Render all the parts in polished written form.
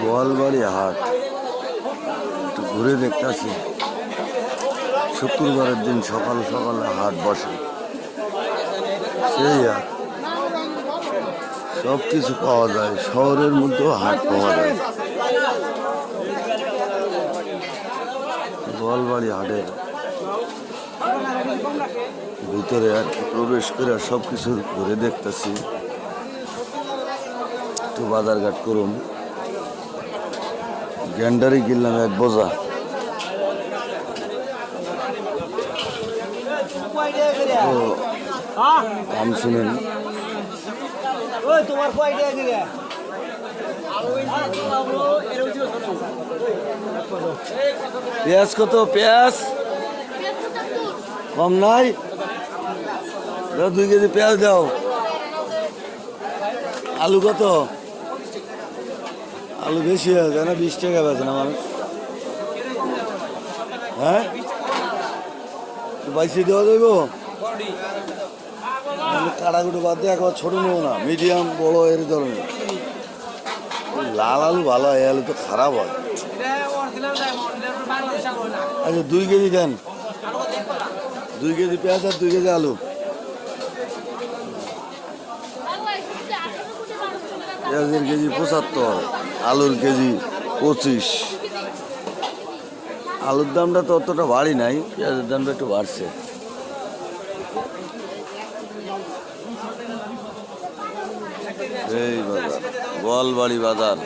গোয়ালবাড়ি হাট একটু ঘুরে দেখতেছি। শুক্রবারের দিন সকাল সকালে হাট বসে, সেই হাট সব কিছু পাওয়া যায়। শহরের মধ্যেও হাট পাওয়া যায়। গোয়ালবাড়ি হাটের ভিতরে আর কি প্রবেশ করে সব কিছু ঘুরে দেখতেছি। একটু বাজারঘাট করুন। গ্যান্ডারি কিনলাম এক বোঝা। দাম শুনেন। পেঁয়াজ কত? পেঁয়াজ কম নাই? 2 কেজি পেঁয়াজ দাও। আলু কত? আলু বেশি হয়ে যায় না? 20 টাকা বেছে না মানুষ? হ্যাঁ, বাইশে দেওয়া যাইব? কাটাকুটো বাদ দিয়ে একবার ছোট নেবো না, মিডিয়াম বড় এর ধরনের। লাল আলু ভালো হয়, আলু তো খারাপ হয়। আচ্ছা 2 কেজি দেন। 2 কেজি পেঁয়াজ আর 2 কেজি আলু। পেঁয়াজের কেজি 75, আলুর কেজি 25। আলুর দামটা তো অতটা বাড়ি নাই, পেঁয়াজের দামটা একটু বাড়ছে। এই বাজার গোয়ালবাড়ি বাজার,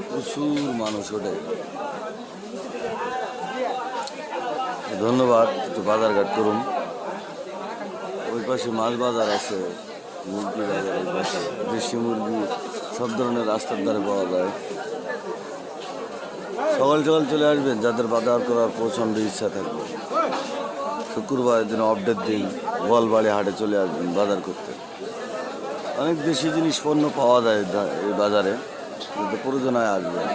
প্রচুর মানুষ ওঠে। ধন্যবাদ। একটু বাজারঘাট করুন। ওই পাশে মাছ বাজার আছে, মুরগি বাজার ওই পাশে। দেশি মুরগি সব ধরনের রাস্তার ধারে পাওয়া যায়। সকাল সকাল চলে আসবেন যাদের বাজার করার প্রচণ্ড ইচ্ছা থাকবে। শুক্রবারের দিন আপডেট দিন গোয়ালবাড়ি হাটে চলে আসবেন বাজার করতে। অনেক দেশি জিনিস পণ্য পাওয়া যায় এই বাজারে, কিন্তু প্রয়োজন হয় আসবেন।